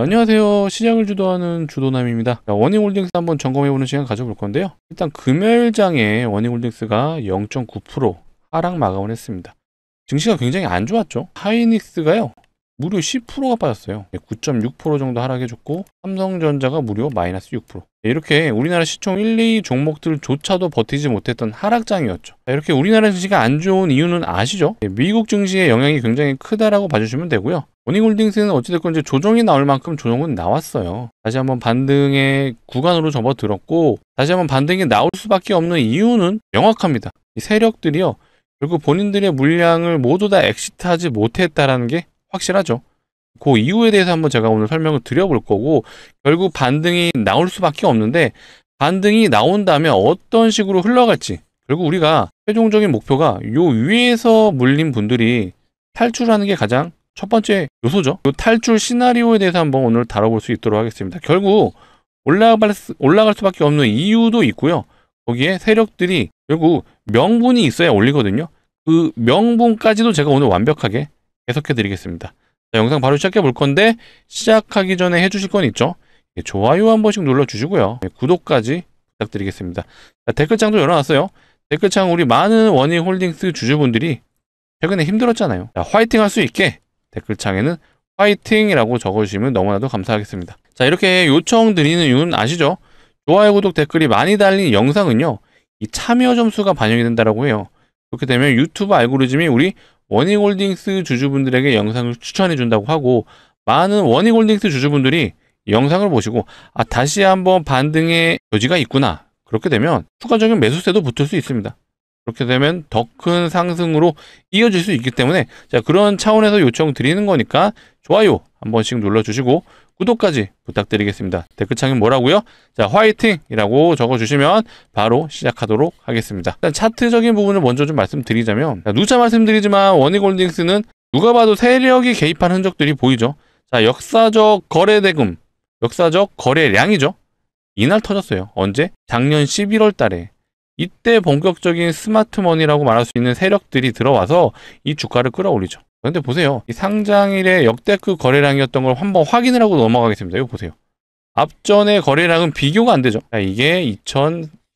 안녕하세요. 시장을 주도하는 주도남입니다. 원익홀딩스 한번 점검해보는 시간 가져볼 건데요. 일단 금요일장에 원익홀딩스가 0.9% 하락 마감을 했습니다. 증시가 굉장히 안 좋았죠. 하이닉스가요 무려 10%가 빠졌어요. 9.6% 정도 하락해줬고 삼성전자가 무려 마이너스 6%. 이렇게 우리나라 시총 1, 2 종목들조차도 버티지 못했던 하락장이었죠. 이렇게 우리나라 증시가 안 좋은 이유는 아시죠? 미국 증시의 영향이 굉장히 크다라고 봐주시면 되고요. 원익홀딩스는 어찌됐건 이제 조정이 나올 만큼 조정은 나왔어요. 다시 한번 반등의 구간으로 접어들었고 다시 한번 반등이 나올 수밖에 없는 이유는 명확합니다. 이 세력들이요 결국 본인들의 물량을 모두 다 엑시트하지 못했다라는 게 확실하죠. 그 이유에 대해서 한번 제가 오늘 설명을 드려볼 거고 결국 반등이 나올 수밖에 없는데 반등이 나온다면 어떤 식으로 흘러갈지 결국 우리가 최종적인 목표가 요 위에서 물린 분들이 탈출하는 게 가장 첫 번째 요소죠. 요 탈출 시나리오에 대해서 한번 오늘 다뤄볼 수 있도록 하겠습니다. 결국 올라갈 수밖에 없는 이유도 있고요. 거기에 세력들이 결국 명분이 있어야 올리거든요. 그 명분까지도 제가 오늘 완벽하게 해석해 드리겠습니다. 자, 영상 바로 시작해 볼 건데 시작하기 전에 해주실 건 있죠. 좋아요 한 번씩 눌러 주시고요. 구독까지 부탁드리겠습니다. 자, 댓글창도 열어놨어요. 댓글창 우리 많은 원익홀딩스 주주분들이 최근에 힘들었잖아요. 자, 화이팅 할 수 있게 댓글창에는 화이팅이라고 적어주시면 너무나도 감사하겠습니다. 자, 이렇게 요청 드리는 이유는 아시죠? 좋아요, 구독, 댓글이 많이 달린 영상은요 이 참여 점수가 반영이 된다라고 해요. 그렇게 되면 유튜브 알고리즘이 우리 원익홀딩스 주주분들에게 영상을 추천해 준다고 하고 많은 원익홀딩스 주주분들이 영상을 보시고 다시 한번 반등의 여지가 있구나. 그렇게 되면 추가적인 매수세도 붙을 수 있습니다. 그렇게 되면 더 큰 상승으로 이어질 수 있기 때문에 자, 그런 차원에서 요청 드리는 거니까 좋아요 한 번씩 눌러주시고 구독까지 부탁드리겠습니다. 댓글창에 뭐라고요? 자, 화이팅이라고 적어주시면 바로 시작하도록 하겠습니다. 일단 차트적인 부분을 먼저 좀 말씀드리자면 누차 말씀드리지만 원익홀딩스는 누가 봐도 세력이 개입한 흔적들이 보이죠. 자, 역사적 거래대금, 역사적 거래량이죠. 이날 터졌어요. 언제? 작년 11월 달에. 이때 본격적인 스마트머니라고 말할 수 있는 세력들이 들어와서 이 주가를 끌어올리죠. 그런데 보세요. 이 상장일의 역대급 거래량이었던 걸 한번 확인을 하고 넘어가겠습니다. 이거 보세요. 앞전의 거래량은 비교가 안 되죠. 자, 이게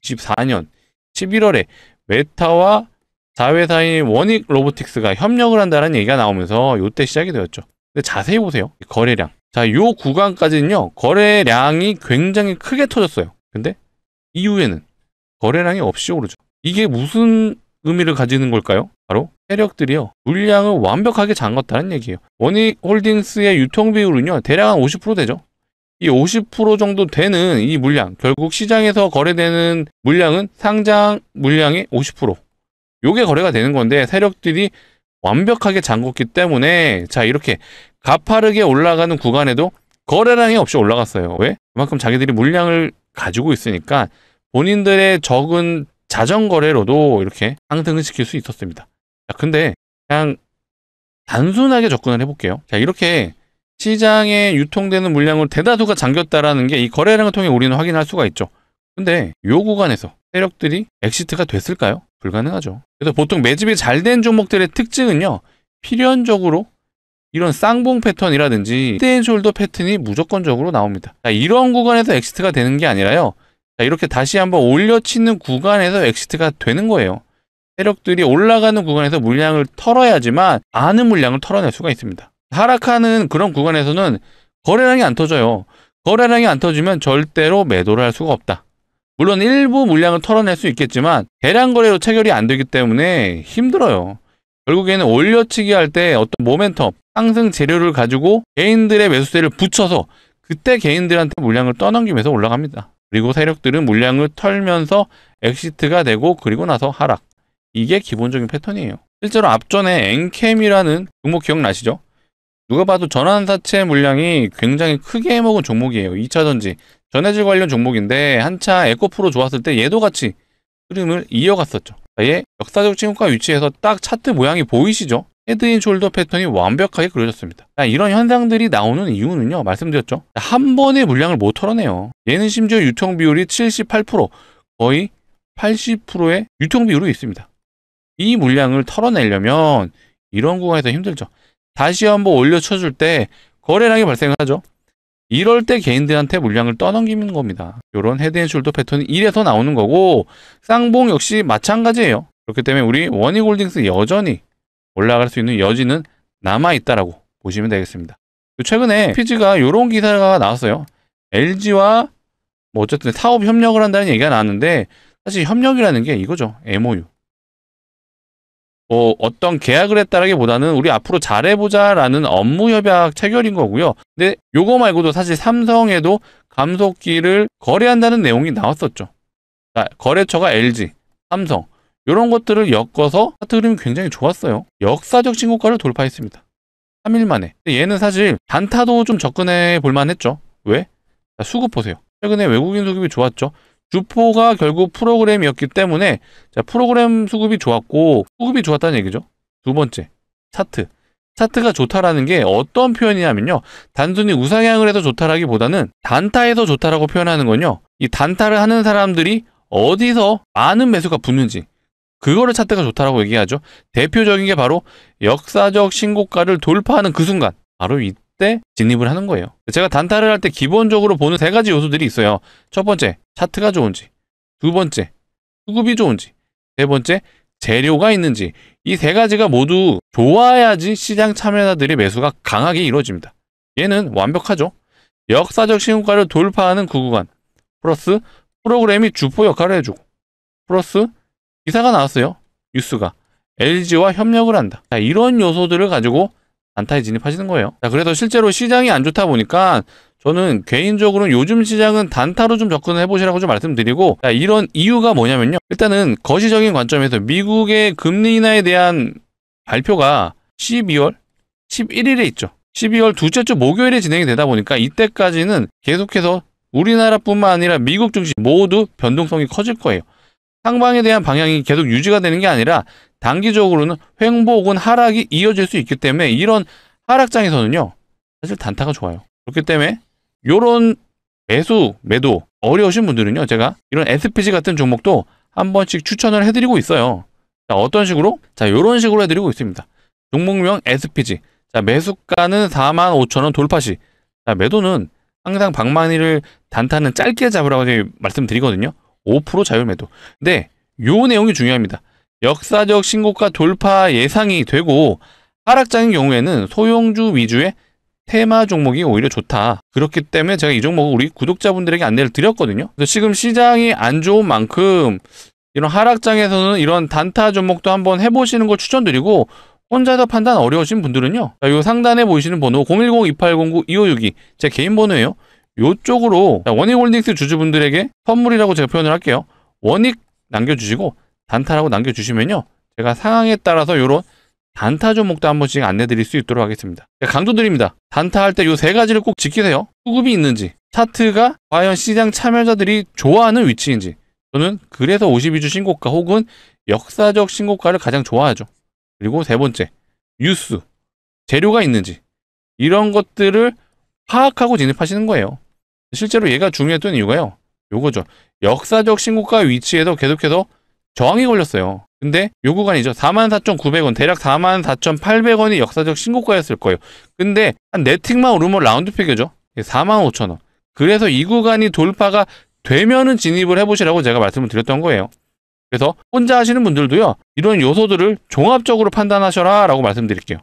2024년 11월에 메타와 자회사인 원익 로보틱스가 협력을 한다는 얘기가 나오면서 이때 시작이 되었죠. 근데 자세히 보세요. 거래량. 자, 요 구간까지는요. 거래량이 굉장히 크게 터졌어요. 근데 이후에는 거래량이 없이 오르죠. 이게 무슨 의미를 가지는 걸까요? 바로 세력들이요 물량을 완벽하게 잠궜다는 얘기예요. 원익홀딩스의 유통 비율은요 대략 한 50% 되죠. 이 50% 정도 되는 이 물량, 결국 시장에서 거래되는 물량은 상장 물량의 50%. 요게 거래가 되는 건데 세력들이 완벽하게 잠궜기 때문에 자, 이렇게 가파르게 올라가는 구간에도 거래량이 없이 올라갔어요. 왜? 그만큼 자기들이 물량을 가지고 있으니까 본인들의 적은 자전거래로도 이렇게 상승을 시킬 수 있었습니다. 자, 근데 그냥 단순하게 접근을 해볼게요. 자, 이렇게 시장에 유통되는 물량을 대다수가 잠겼다라는 게 이 거래량을 통해 우리는 확인할 수가 있죠. 근데 이 구간에서 세력들이 엑시트가 됐을까요? 불가능하죠. 그래서 보통 매집이 잘 된 종목들의 특징은요. 필연적으로 이런 쌍봉 패턴이라든지 헤드앤숄더 패턴이 무조건적으로 나옵니다. 자, 이런 구간에서 엑시트가 되는 게 아니라요. 자, 이렇게 다시 한번 올려치는 구간에서 엑시트가 되는 거예요. 세력들이 올라가는 구간에서 물량을 털어야지만 많은 물량을 털어낼 수가 있습니다. 하락하는 그런 구간에서는 거래량이 안 터져요. 거래량이 안 터지면 절대로 매도를 할 수가 없다. 물론 일부 물량을 털어낼 수 있겠지만 대량 거래로 체결이 안 되기 때문에 힘들어요. 결국에는 올려치기 할 때 어떤 모멘텀, 상승 재료를 가지고 개인들의 매수세를 붙여서 그때 개인들한테 물량을 떠넘기면서 올라갑니다. 그리고 세력들은 물량을 털면서 엑시트가 되고 그리고 나서 하락. 이게 기본적인 패턴이에요. 실제로 앞전에 엔캠이라는 종목 기억나시죠? 누가 봐도 전환사채 물량이 굉장히 크게 먹은 종목이에요. 2차전지, 전해질 관련 종목인데 한차 에코프로 좋았을 때 얘도 같이 흐름을 이어갔었죠. 얘 역사적 친구가 위치해서 딱 차트 모양이 보이시죠? 헤드앤숄더 패턴이 완벽하게 그려졌습니다. 자, 이런 현상들이 나오는 이유는요. 말씀드렸죠. 한 번에 물량을 못 털어내요. 얘는 심지어 유통 비율이 78%, 거의 80%의 유통 비율이 있습니다. 이 물량을 털어내려면 이런 구간에서 힘들죠. 다시 한번 올려쳐줄 때 거래량이 발생하죠. 이럴 때 개인들한테 물량을 떠넘기는 겁니다. 이런 헤드앤숄더 패턴이 이래서 나오는 거고, 쌍봉 역시 마찬가지예요. 그렇기 때문에 우리 원익홀딩스 여전히 올라갈 수 있는 여지는 남아있다라고 보시면 되겠습니다. 최근에 피지가 이런 기사가 나왔어요. LG와 뭐 어쨌든 사업 협력을 한다는 얘기가 나왔는데, 사실 협력이라는 게 이거죠. MOU. 어떤 계약을 했다라기보다는 우리 앞으로 잘해보자라는 업무 협약 체결인 거고요. 근데 요거 말고도 사실 삼성에도 감속기를 거래한다는 내용이 나왔었죠. 거래처가 LG, 삼성 이런 것들을 엮어서 차트 흐름이 굉장히 좋았어요. 역사적 신고가를 돌파했습니다. 3일 만에. 얘는 사실 단타도 좀 접근해 볼만 했죠. 왜? 수급 보세요. 최근에 외국인 수급이 좋았죠. 주포가 결국 프로그램이었기 때문에 프로그램 수급이 좋았고 수급이 좋았다는 얘기죠. 두 번째, 차트. 차트가 좋다라는 게 어떤 표현이냐면요. 단순히 우상향을 해서 좋다라기보다는 단타에서 좋다라고 표현하는 건요. 이 단타를 하는 사람들이 어디서 많은 매수가 붙는지 그거를 차트가 좋다라고 얘기하죠. 대표적인 게 바로 역사적 신고가를 돌파하는 그 순간 바로 이때 진입을 하는 거예요. 제가 단타를 할 때 기본적으로 보는 세 가지 요소들이 있어요. 첫 번째, 차트가 좋은지. 두 번째, 수급이 좋은지. 세 번째, 재료가 있는지. 이 세 가지가 모두 좋아야지 시장 참여자들의 매수가 강하게 이루어집니다. 얘는 완벽하죠. 역사적 신고가를 돌파하는 그 구간. 플러스 프로그램이 주포 역할을 해주고. 플러스 기사가 나왔어요. 뉴스가. LG와 협력을 한다. 자, 이런 요소들을 가지고 단타에 진입하시는 거예요. 자, 그래서 실제로 시장이 안 좋다 보니까 저는 개인적으로는 요즘 시장은 단타로 좀 접근을 해보시라고 좀 말씀드리고, 자, 이런 이유가 뭐냐면요. 일단은 거시적인 관점에서 미국의 금리 인하에 대한 발표가 12월 11일에 있죠. 12월 둘째 주 목요일에 진행이 되다 보니까 이때까지는 계속해서 우리나라뿐만 아니라 미국 증시 모두 변동성이 커질 거예요. 상방에 대한 방향이 계속 유지가 되는 게 아니라 단기적으로는 횡보 혹은 하락이 이어질 수 있기 때문에 이런 하락장에서는요. 사실 단타가 좋아요. 그렇기 때문에 이런 매도 어려우신 분들은요. 제가 이런 SPG 같은 종목도 한 번씩 추천을 해드리고 있어요. 자, 어떤 식으로? 자, 이런 식으로 해드리고 있습니다. 종목명 SPG. 자, 매수가는 45,000원 돌파시. 자, 매도는 항상 방망이를 단타는 짧게 잡으라고 말씀드리거든요. 5% 자율 매도. 근데 요 내용이 중요합니다. 역사적 신고가 돌파 예상이 되고 하락장인 경우에는 소형주 위주의 테마 종목이 오히려 좋다. 그렇기 때문에 제가 이 종목을 우리 구독자분들에게 안내를 드렸거든요. 그래서 지금 시장이 안 좋은 만큼 이런 하락장에서는 이런 단타 종목도 한번 해보시는 걸 추천드리고, 혼자서 판단 어려우신 분들은요. 이 상단에 보이시는 번호 010-2809-2562 제 개인 번호예요. 요쪽으로 원익홀딩스 주주분들에게 선물이라고 제가 표현을 할게요. 원익 남겨주시고 단타라고 남겨주시면요. 제가 상황에 따라서 요런 단타 종목도 한 번씩 안내드릴 수 있도록 하겠습니다. 강조드립니다. 단타 할 때 요 세 가지를 꼭 지키세요. 수급이 있는지, 차트가 과연 시장 참여자들이 좋아하는 위치인지. 저는 그래서 52주 신고가 혹은 역사적 신고가를 가장 좋아하죠. 그리고 세 번째, 뉴스, 재료가 있는지 이런 것들을 파악하고 진입하시는 거예요. 실제로 얘가 중요했던 이유가요. 요거죠. 역사적 신고가 위치에도 계속해서 저항이 걸렸어요. 근데 요 구간이죠. 44,900원, 대략 44,800원이 역사적 신고가였을 거예요. 근데 한 4틱만 오르면 라운드픽이죠. 45,000원. 그래서 이 구간이 돌파가 되면은 진입을 해보시라고 제가 말씀을 드렸던 거예요. 그래서 혼자 하시는 분들도요. 이런 요소들을 종합적으로 판단하셔라 라고 말씀드릴게요.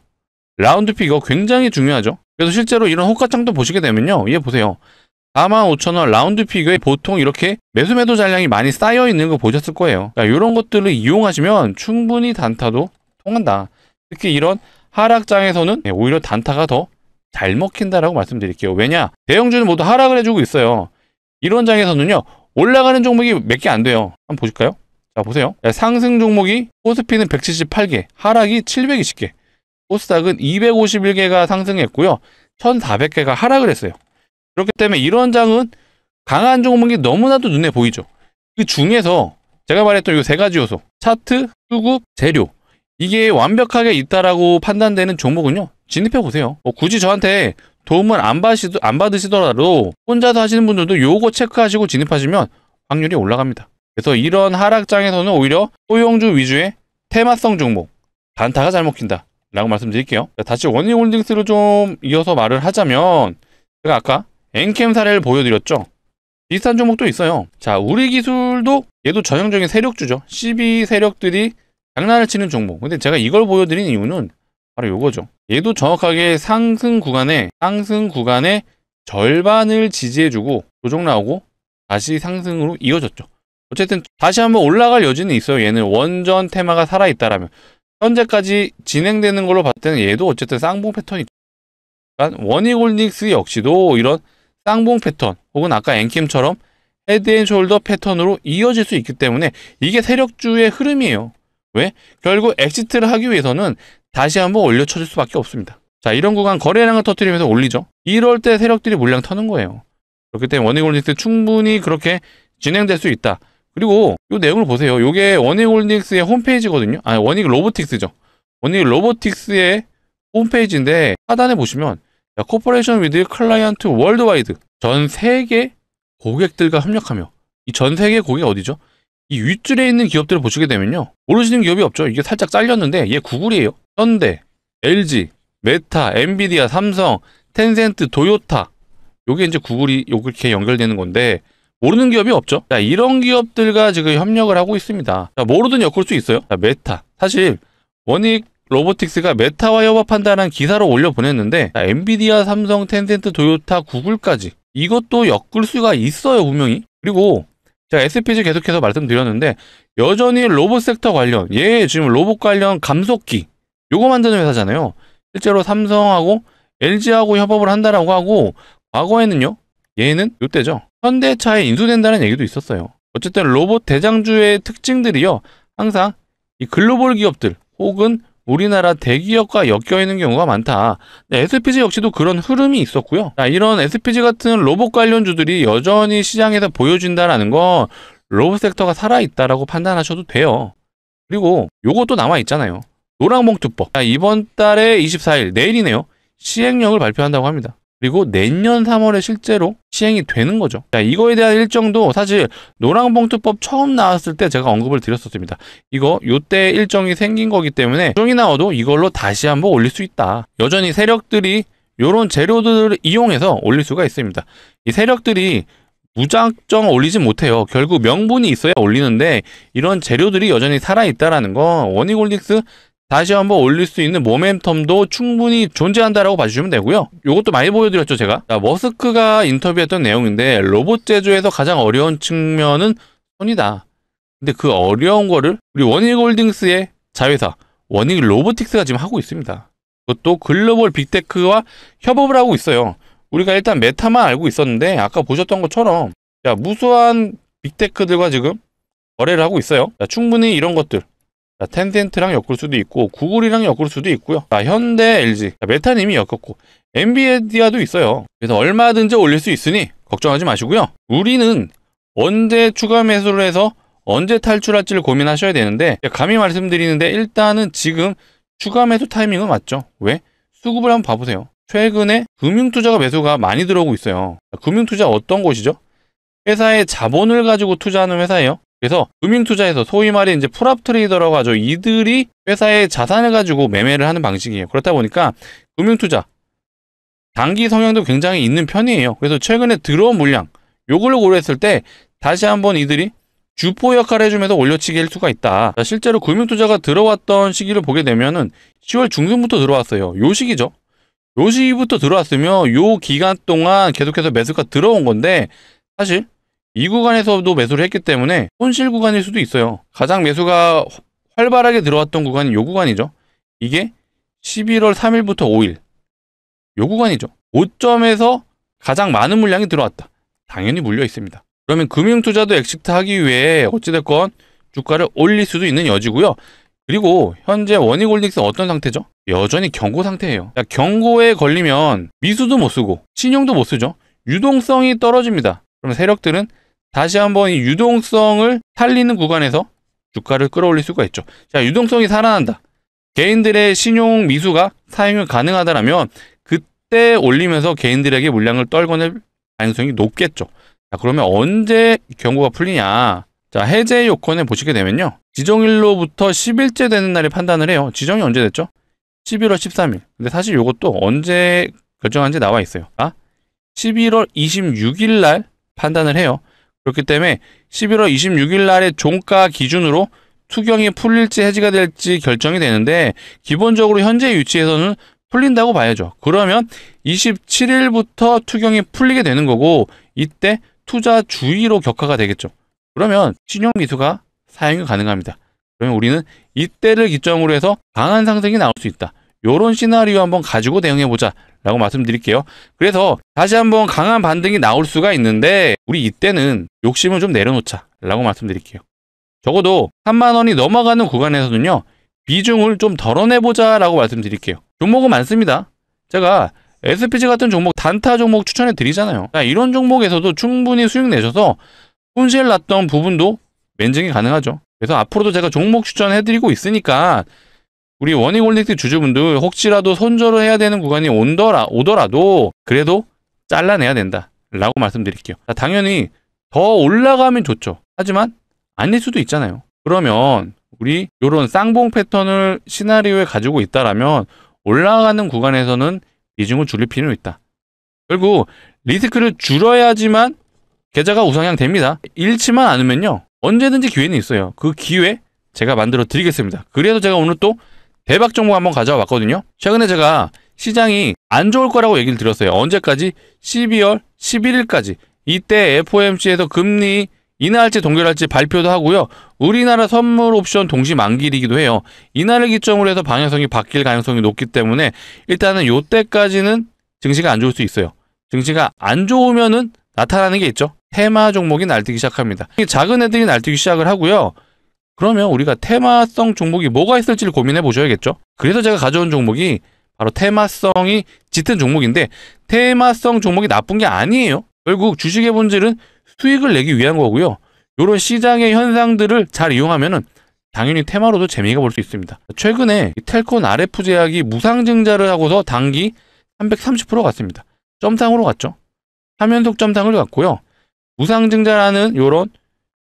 라운드픽 이거 굉장히 중요하죠. 그래서 실제로 이런 호가창도 보시게 되면요. 얘 보세요. 45,000원 라운드 피겨에 보통 이렇게 매도 잔량이 많이 쌓여 있는 거 보셨을 거예요. 그러니까 이런 것들을 이용하시면 충분히 단타도 통한다. 특히 이런 하락장에서는 오히려 단타가 더 잘 먹힌다라고 말씀드릴게요. 왜냐? 대형주는 모두 하락을 해주고 있어요. 이런 장에서는요. 올라가는 종목이 몇 개 안 돼요. 한번 보실까요? 자, 보세요. 상승 종목이 코스피는 178개, 하락이 720개, 코스닥은 251개가 상승했고요. 1400개가 하락을 했어요. 그렇기 때문에 이런 장은 강한 종목이 너무나도 눈에 보이죠. 그 중에서 제가 말했던 이 세 가지 요소, 차트, 수급, 재료, 이게 완벽하게 있다라고 판단되는 종목은요. 진입해 보세요. 굳이 저한테 도움을 안 받으시더라도 혼자서 하시는 분들도 요거 체크하시고 진입하시면 확률이 올라갑니다. 그래서 이런 하락장에서는 오히려 소형주 위주의 테마성 종목, 단타가 잘 먹힌다 라고 말씀드릴게요. 다시 원익홀딩스를 좀 이어서 말을 하자면 제가 아까 엔캠 사례를 보여드렸죠. 비슷한 종목도 있어요. 자, 우리 기술도 얘도 전형적인 세력주죠. 12 세력들이 장난을 치는 종목. 근데 제가 이걸 보여드린 이유는 바로 요거죠. 얘도 정확하게 상승 구간에 절반을 지지해주고 조정 나오고 다시 상승으로 이어졌죠. 어쨌든 다시 한번 올라갈 여지는 있어요. 얘는 원전 테마가 살아있다라면. 현재까지 진행되는 걸로 봤을 때는 얘도 어쨌든 쌍봉 패턴이죠. 그러니까 원익홀딩스 역시도 이런 쌍봉 패턴 혹은 아까 엔캠처럼 헤드앤숄더 패턴으로 이어질 수 있기 때문에 이게 세력주의 흐름이에요. 왜? 결국 엑시트를 하기 위해서는 다시 한번 올려쳐줄 수밖에 없습니다. 자, 이런 구간 거래량을 터뜨리면서 올리죠. 이럴 때 세력들이 물량 터는 거예요. 그렇기 때문에 원익홀딩스 충분히 그렇게 진행될 수 있다. 그리고 이 내용을 보세요. 이게 원익홀딩스의 홈페이지거든요. 아니, 원익로보틱스죠. 원익로보틱스의 홈페이지인데 하단에 보시면 코퍼레이션 위드 클라이언트 월드와이드, 전 세계 고객들과 협력하며, 이 전 세계 고객 어디죠? 이 윗줄에 있는 기업들을 보시게 되면요, 모르시는 기업이 없죠. 이게 살짝 잘렸는데 얘 구글이에요. 현대, LG, 메타, 엔비디아, 삼성, 텐센트, 도요타, 요게 이제 구글이 이렇게 연결되는 건데 모르는 기업이 없죠. 자, 이런 기업들과 지금 협력을 하고 있습니다. 자, 모르든 엮을 수 있어요. 자, 메타, 사실 원익 로보틱스가 메타와 협업한다는 기사로 올려보냈는데, 자, 엔비디아, 삼성, 텐센트, 도요타, 구글까지 이것도 엮을 수가 있어요, 분명히. 그리고 제가 SPG 계속해서 말씀드렸는데 여전히 로봇 섹터 관련, 얘 지금 로봇 관련 감속기 요거 만드는 회사잖아요. 실제로 삼성하고 LG하고 협업을 한다라고 하고, 과거에는요, 얘는 요때죠, 현대차에 인수된다는 얘기도 있었어요. 어쨌든 로봇 대장주의 특징들이요, 항상 이 글로벌 기업들 혹은 우리나라 대기업과 엮여있는 경우가 많다. SPG 역시도 그런 흐름이 있었고요. 자, 이런 SPG 같은 로봇 관련주들이 여전히 시장에서 보여준다는 건 로봇 섹터가 살아있다라고 판단하셔도 돼요. 그리고 요것도 남아있잖아요. 노랑봉투법. 자, 이번 달에 24일, 내일이네요, 시행령을 발표한다고 합니다. 그리고 내년 3월에 실제로 시행이 되는 거죠. 자, 이거에 대한 일정도 사실 노랑봉투법 처음 나왔을 때 제가 언급을 드렸었습니다. 이거 요때 일정이 생긴 거기 때문에 일정이 나와도 이걸로 다시 한번 올릴 수 있다. 여전히 세력들이 요런 재료들을 이용해서 올릴 수가 있습니다. 이 세력들이 무작정 올리진 못해요. 결국 명분이 있어야 올리는데 이런 재료들이 여전히 살아있다라는 건 원익홀딩스 다시 한번 올릴 수 있는 모멘텀도 충분히 존재한다라고 봐주시면 되고요. 이것도 많이 보여드렸죠, 제가. 자, 머스크가 인터뷰했던 내용인데 로봇 제조에서 가장 어려운 측면은 손이다. 근데 그 어려운 거를 우리 원익홀딩스의 자회사 원익로보틱스가 지금 하고 있습니다. 그것도 글로벌 빅테크와 협업을 하고 있어요. 우리가 일단 메타만 알고 있었는데 아까 보셨던 것처럼, 자, 무수한 빅테크들과 지금 거래를 하고 있어요. 자, 충분히 이런 것들, 자, 텐센트랑 엮을 수도 있고 구글이랑 엮을 수도 있고요. 자, 현대, LG, 자, 메타는 이미 엮었고 엔비디아도 있어요. 그래서 얼마든지 올릴 수 있으니 걱정하지 마시고요. 우리는 언제 추가 매수를 해서 언제 탈출할지를 고민하셔야 되는데, 감히 말씀드리는데 일단은 지금 추가 매수 타이밍은 맞죠. 왜? 수급을 한번 봐보세요. 최근에 금융투자가 매수가 많이 들어오고 있어요. 금융투자 어떤 곳이죠? 회사의 자본을 가지고 투자하는 회사예요. 그래서 금융투자에서 소위 말해 이제 풀업 트레이더라고 하죠. 이들이 회사의 자산을 가지고 매매를 하는 방식이에요. 그렇다 보니까 금융투자 단기 성향도 굉장히 있는 편이에요. 그래서 최근에 들어온 물량 요걸 고려했을 때 다시 한번 이들이 주포 역할을 해주면서 올려치기 할 수가 있다. 자, 실제로 금융투자가 들어왔던 시기를 보게 되면은 10월 중순부터 들어왔어요. 요 시기죠. 요 시기부터 들어왔으면 요 기간 동안 계속해서 매수가 들어온 건데, 사실 이 구간에서도 매수를 했기 때문에 손실 구간일 수도 있어요. 가장 매수가 활발하게 들어왔던 구간이 요 구간이죠. 이게 11월 3일부터 5일 요 구간이죠. 고점에서 가장 많은 물량이 들어왔다. 당연히 물려 있습니다. 그러면 금융투자도 엑시트 하기 위해 어찌됐건 주가를 올릴 수도 있는 여지고요. 그리고 현재 원익홀딩스 어떤 상태죠? 여전히 경고 상태예요. 자, 경고에 걸리면 미수도 못 쓰고 신용도 못 쓰죠. 유동성이 떨어집니다. 그러면 세력들은 다시 한번 이 유동성을 살리는 구간에서 주가를 끌어올릴 수가 있죠. 자, 유동성이 살아난다. 개인들의 신용 미수가 사용이 가능하다면 그때 올리면서 개인들에게 물량을 떨궈낼 가능성이 높겠죠. 자, 그러면 언제 경고가 풀리냐? 자, 해제 요건에 보시게 되면요, 지정일로부터 10일째 되는 날에 판단을 해요. 지정이 언제 됐죠? 11월 13일. 근데 사실 이것도 언제 결정한지 나와 있어요. 아, 11월 26일 날 판단을 해요. 그렇기 때문에 11월 26일 날의 종가 기준으로 투경이 풀릴지 해지가 될지 결정이 되는데, 기본적으로 현재 위치에서는 풀린다고 봐야죠. 그러면 27일부터 투경이 풀리게 되는 거고, 이때 투자 주의로 격화가 되겠죠. 그러면 신용미수가 사용이 가능합니다. 그러면 우리는 이때를 기점으로 해서 강한 상승이 나올 수 있다. 요런 시나리오 한번 가지고 대응해보자 라고 말씀드릴게요. 그래서 다시 한번 강한 반등이 나올 수가 있는데, 우리 이때는 욕심을 좀 내려놓자 라고 말씀드릴게요. 적어도 3만원이 넘어가는 구간에서는요, 비중을 좀 덜어내보자 라고 말씀드릴게요. 종목은 많습니다. 제가 SPG 같은 종목, 단타 종목 추천해 드리잖아요. 이런 종목에서도 충분히 수익 내셔서 손실 났던 부분도 면증이 가능하죠. 그래서 앞으로도 제가 종목 추천해 드리고 있으니까, 우리 원익홀딩스 주주분들 혹시라도 손절을 해야 되는 구간이 오더라도 그래도 잘라내야 된다 라고 말씀드릴게요. 당연히 더 올라가면 좋죠. 하지만 아닐 수도 있잖아요. 그러면 우리 이런 쌍봉 패턴을 시나리오에 가지고 있다라면 올라가는 구간에서는 비중을 줄일 필요는 있다. 결국 리스크를 줄여야지만 계좌가 우상향 됩니다. 잃지만 않으면요, 언제든지 기회는 있어요. 그 기회 제가 만들어 드리겠습니다. 그래서 제가 오늘 또 대박 종목 한번 가져와 봤거든요. 최근에 제가 시장이 안 좋을 거라고 얘기를 드렸어요. 언제까지? 12월 11일까지. 이때 FOMC에서 금리 인하할지 동결할지 발표도 하고요. 우리나라 선물 옵션 동시 만기이기도 해요. 이날을 기점으로 해서 방향성이 바뀔 가능성이 높기 때문에 일단은 요때까지는 증시가 안 좋을 수 있어요. 증시가 안 좋으면은 나타나는 게 있죠. 테마 종목이 날뛰기 시작합니다. 작은 애들이 날뛰기 시작을 하고요. 그러면 우리가 테마성 종목이 뭐가 있을지를 고민해 보셔야겠죠. 그래서 제가 가져온 종목이 바로 테마성이 짙은 종목인데, 테마성 종목이 나쁜 게 아니에요. 결국 주식의 본질은 수익을 내기 위한 거고요. 이런 시장의 현상들을 잘 이용하면은 당연히 테마로도 재미가 볼 수 있습니다. 최근에 텔콘 RF 제약이 무상증자를 하고서 단기 330% 갔습니다. 점상으로 갔죠. 3연속 점상을 갔고요. 무상증자라는 이런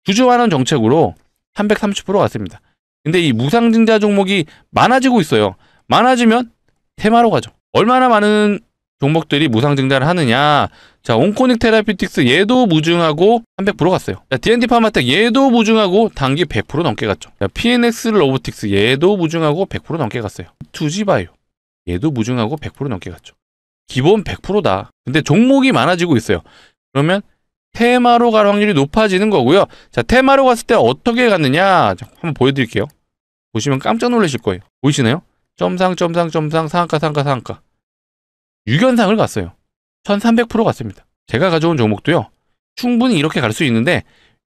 주주환원 정책으로 330% 갔습니다. 근데 이 무상증자 종목이 많아지고 있어요. 많아지면 테마로 가죠. 얼마나 많은 종목들이 무상증자를 하느냐. 자, 온코닉 테라피틱스 얘도 무증하고 300% 갔어요. 자, D&D 파마텍 얘도 무증하고 단기 100% 넘게 갔죠. 자, PNX 로보틱스 얘도 무증하고 100% 넘게 갔어요. 투지바이오 얘도 무증하고 100% 넘게 갔죠. 기본 100%다. 근데 종목이 많아지고 있어요. 그러면 테마로 갈 확률이 높아지는 거고요. 자, 테마로 갔을 때 어떻게 갔느냐 한번 보여드릴게요. 보시면 깜짝 놀라실 거예요. 보이시나요? 점상 상한가 6연상을 갔어요. 1300% 갔습니다. 제가 가져온 종목도요, 충분히 이렇게 갈 수 있는데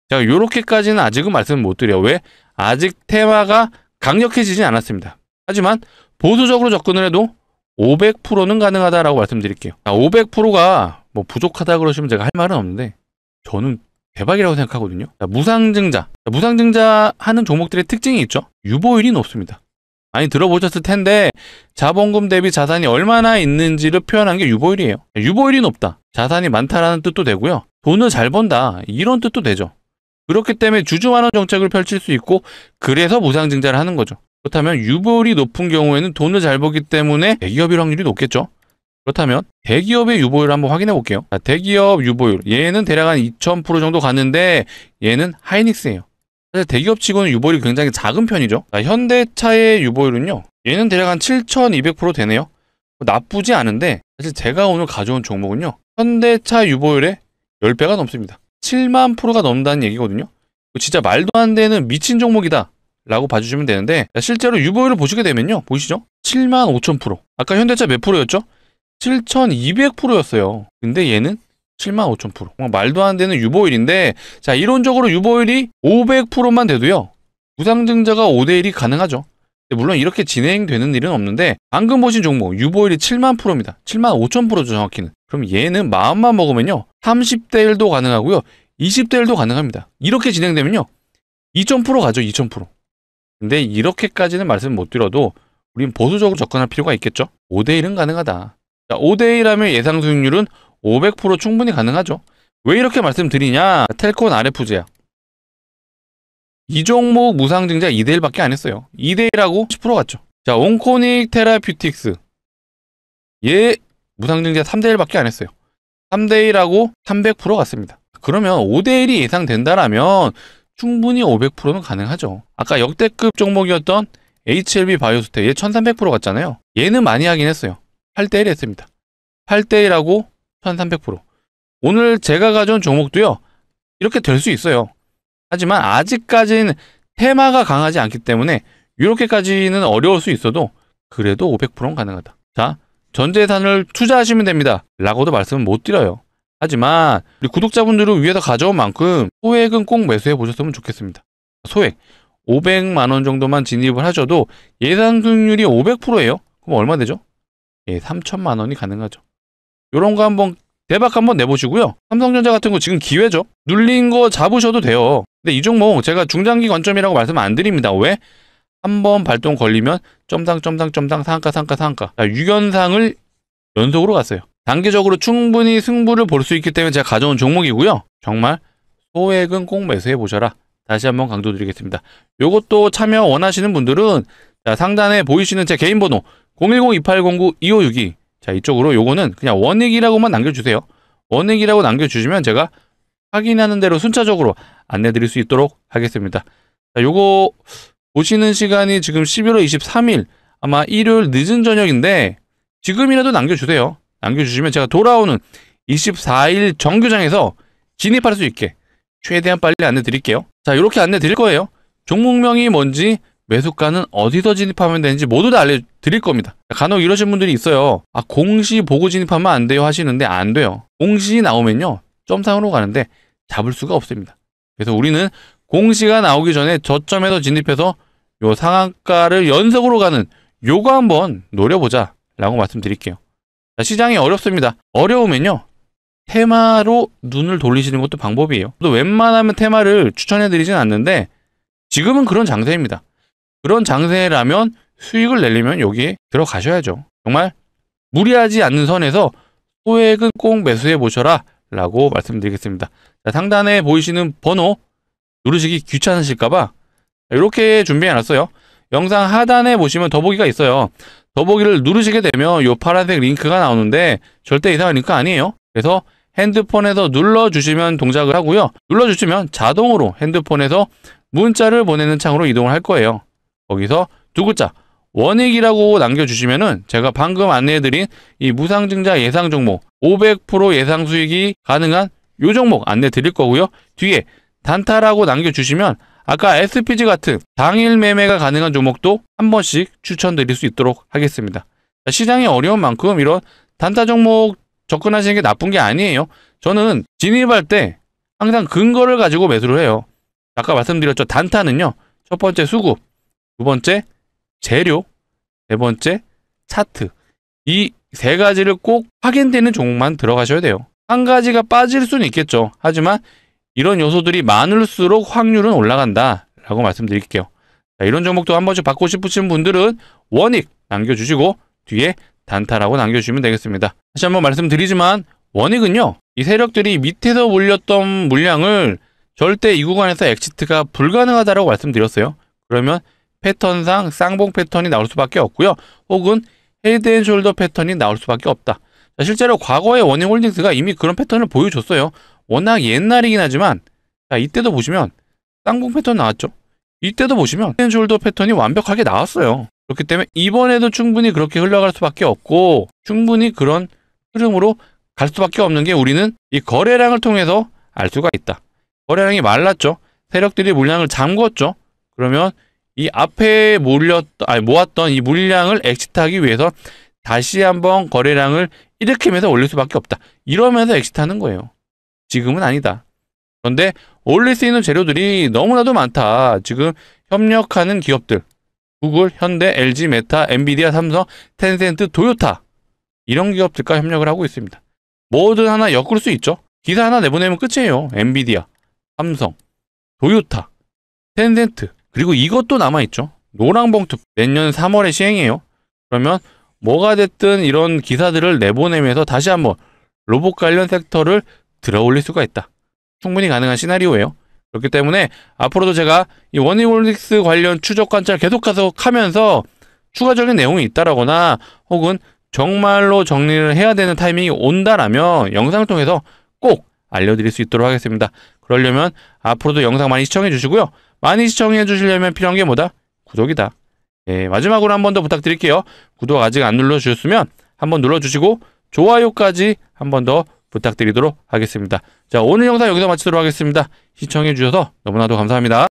제가 요렇게까지는 아직은 말씀을 못 드려요. 왜? 아직 테마가 강력해지진 않았습니다. 하지만 보수적으로 접근을 해도 500%는 가능하다라고 말씀드릴게요. 500%가 뭐 부족하다 그러시면 제가 할 말은 없는데 저는 대박이라고 생각하거든요. 무상증자 하는 종목들의 특징이 있죠. 유보율이 높습니다. 많이 들어보셨을 텐데 자본금 대비 자산이 얼마나 있는지를 표현한 게 유보율이에요. 유보율이 높다. 자산이 많다라는 뜻도 되고요. 돈을 잘 번다. 이런 뜻도 되죠. 그렇기 때문에 주주환원 정책을 펼칠 수 있고, 그래서 무상증자를 하는 거죠. 그렇다면 유보율이 높은 경우에는 돈을 잘 벌기 때문에 대기업일 확률이 높겠죠. 그렇다면 대기업의 유보율을 한번 확인해 볼게요. 자, 대기업 유보율. 얘는 대략 한 2000% 정도 갔는데 얘는 하이닉스예요. 사실 대기업 치고는 유보율이 굉장히 작은 편이죠. 자, 현대차의 유보율은요, 얘는 대략 한 7200% 되네요. 나쁘지 않은데 사실 제가 오늘 가져온 종목은요, 현대차 유보율의 10배가 넘습니다. 7만 프로가 넘는다는 얘기거든요. 진짜 말도 안 되는 미친 종목이다 라고 봐주시면 되는데, 실제로 유보율을 보시게 되면요, 보이시죠? 7만 5000%. 아까 현대차 몇 프로였죠? 7200%였어요. 근데 얘는 7만 5000%. 말도 안 되는 유보율인데, 자, 이론적으로 유보율이 500%만 돼도요, 무상증자가 5대1이 가능하죠. 물론 이렇게 진행되는 일은 없는데, 방금 보신 종목 유보율이 7만 프로입니다. 7만 5000%죠, 정확히는. 그럼 얘는 마음만 먹으면요, 30대1도 가능하고요, 20대1도 가능합니다. 이렇게 진행되면요, 2000% 가죠, 2000%. 근데 이렇게까지는 말씀 못 드려도 우린 보수적으로 접근할 필요가 있겠죠. 5대1은 가능하다. 자, 5대1하면 예상 수익률은 500% 충분히 가능하죠. 왜 이렇게 말씀드리냐? 텔콘 RF 제약. 이 종목 무상증자 2대1밖에 안 했어요. 2대1하고 10% 갔죠. 자, 온코닉 테라피틱스. 얘 무상증자 3대1밖에 안 했어요. 3대1하고 300% 같습니다. 그러면 5대1이 예상된다라면 충분히 500%는 가능하죠. 아까 역대급 종목이었던 HLB 바이오스텍, 얘 1300% 갔잖아요. 얘는 많이 하긴 했어요. 8대1 했습니다. 8대1하고 1300%. 오늘 제가 가져온 종목도요, 이렇게 될 수 있어요. 하지만 아직까지는 테마가 강하지 않기 때문에 이렇게까지는 어려울 수 있어도 그래도 500%는 가능하다. 자, 전 재산을 투자하시면 됩니다 라고도 말씀은 못 드려요. 하지만 우리 구독자분들을 위해서 가져온 만큼 소액은 꼭 매수해 보셨으면 좋겠습니다. 소액 500만원 정도만 진입을 하셔도 예상 수익률이 500%예요. 그럼 얼마 되죠? 예, 3천만원이 가능하죠. 요런 거 한번 대박 한번 내보시고요. 삼성전자 같은 거 지금 기회죠. 눌린 거 잡으셔도 돼요. 근데 이 종목 제가 중장기 관점이라고 말씀 안 드립니다. 왜? 한번 발동 걸리면 점상 상한가 자, 6연상을 연속으로 갔어요. 단기적으로 충분히 승부를 볼 수 있기 때문에 제가 가져온 종목이고요. 정말 소액은 꼭 매수해 보셔라. 다시 한번 강조드리겠습니다. 요것도 참여 원하시는 분들은 자, 상단에 보이시는 제 개인 번호 010-2809-2562 자, 이쪽으로 요거는 그냥 원익이라고만 남겨주세요. 원익이라고 남겨주시면 제가 확인하는 대로 순차적으로 안내드릴 수 있도록 하겠습니다. 자, 요거 보시는 시간이 지금 11월 23일 아마 일요일 늦은 저녁인데 지금이라도 남겨주세요. 남겨주시면 제가 돌아오는 24일 정규장에서 진입할 수 있게 최대한 빨리 안내 드릴게요. 자, 이렇게 안내 드릴 거예요. 종목명이 뭔지, 매수가는 어디서 진입하면 되는지 모두 다 알려드릴 겁니다. 간혹 이러신 분들이 있어요. 아, 공시 보고 진입하면 안 돼요 하시는데 안 돼요. 공시 나오면요, 점상으로 가는데 잡을 수가 없습니다. 그래서 우리는 공시가 나오기 전에 저점에서 진입해서 요 상한가를 연속으로 가는 요거 한번 노려보자 라고 말씀드릴게요. 자, 시장이 어렵습니다. 어려우면요, 테마로 눈을 돌리시는 것도 방법이에요. 또 웬만하면 테마를 추천해드리진 않는데 지금은 그런 장세입니다. 그런 장세라면 수익을 내려면 여기에 들어가셔야죠. 정말 무리하지 않는 선에서 소액은 꼭 매수해 보셔라 라고 말씀드리겠습니다. 자, 상단에 보이시는 번호 누르시기 귀찮으실까봐 이렇게 준비해놨어요. 영상 하단에 보시면 더보기가 있어요. 더보기를 누르시게 되면 이 파란색 링크가 나오는데 절대 이상한 링크 아니에요. 그래서 핸드폰에서 눌러주시면 동작을 하고요. 눌러주시면 자동으로 핸드폰에서 문자를 보내는 창으로 이동을 할 거예요. 거기서 두 글자 원익이라고 남겨주시면은 제가 방금 안내해드린 이 무상증자 예상 종목 500% 예상 수익이 가능한 요 종목 안내 드릴 거고요. 뒤에 단타라고 남겨주시면 아까 SPG 같은 당일 매매가 가능한 종목도 한 번씩 추천드릴 수 있도록 하겠습니다. 시장이 어려운 만큼 이런 단타 종목 접근하시는 게 나쁜 게 아니에요. 저는 진입할 때 항상 근거를 가지고 매수를 해요. 아까 말씀드렸죠. 단타는요, 첫 번째 수급, 두 번째 재료, 네 번째 차트. 이 세 가지를 꼭 확인되는 종목만 들어가셔야 돼요. 한 가지가 빠질 수는 있겠죠. 하지만 이런 요소들이 많을수록 확률은 올라간다 라고 말씀드릴게요. 자, 이런 종목도 한 번씩 받고 싶으신 분들은 원익 남겨주시고 뒤에 단타라고 남겨주시면 되겠습니다. 다시 한번 말씀드리지만 원익은요, 이 세력들이 밑에서 몰렸던 물량을 절대 이 구간에서 엑시트가 불가능하다라고 말씀드렸어요. 그러면 패턴상 쌍봉 패턴이 나올 수밖에 없고요. 혹은 헤드앤숄더 패턴이 나올 수밖에 없다. 자, 실제로 과거의 원익홀딩스가 이미 그런 패턴을 보여줬어요. 워낙 옛날이긴 하지만 자, 이때도 보시면 쌍봉 패턴 나왔죠. 이때도 보시면 헤드앤숄더 패턴이 완벽하게 나왔어요. 그렇기 때문에 이번에도 충분히 그렇게 흘러갈 수밖에 없고 충분히 그런 흐름으로 갈 수밖에 없는 게 우리는 이 거래량을 통해서 알 수가 있다. 거래량이 말랐죠. 세력들이 물량을 잠궜죠. 그러면 이 앞에 모았던 이 물량을 엑시트하기 위해서 다시 한번 거래량을 일으키면서 올릴 수밖에 없다. 이러면서 엑시트하는 거예요. 지금은 아니다. 그런데 올릴 수 있는 재료들이 너무나도 많다. 지금 협력하는 기업들, 구글, 현대, LG, 메타, 엔비디아, 삼성, 텐센트, 도요타 이런 기업들과 협력을 하고 있습니다. 뭐든 하나 엮을 수 있죠. 기사 하나 내보내면 끝이에요. 엔비디아, 삼성, 도요타, 텐센트, 그리고 이것도 남아있죠. 노랑봉투 내년 3월에 시행이에요. 그러면 뭐가 됐든 이런 기사들을 내보내면서 다시 한번 로봇 관련 섹터를 들어 올릴 수가 있다. 충분히 가능한 시나리오예요. 그렇기 때문에 앞으로도 제가 이 원익홀딩스 관련 추적 관찰 계속 하면서 추가적인 내용이 있다라거나 혹은 정말로 정리를 해야 되는 타이밍이 온다라면 영상을 통해서 꼭 알려드릴 수 있도록 하겠습니다. 그러려면 앞으로도 영상 많이 시청해 주시고요. 많이 시청해 주시려면 필요한 게 뭐다? 구독이다. 예, 마지막으로 한 번 더 부탁드릴게요. 구독 아직 안 눌러주셨으면 한번 눌러주시고 좋아요까지 한 번 더 부탁드리도록 하겠습니다. 자, 오늘 영상 여기서 마치도록 하겠습니다. 시청해 주셔서 너무나도 감사합니다.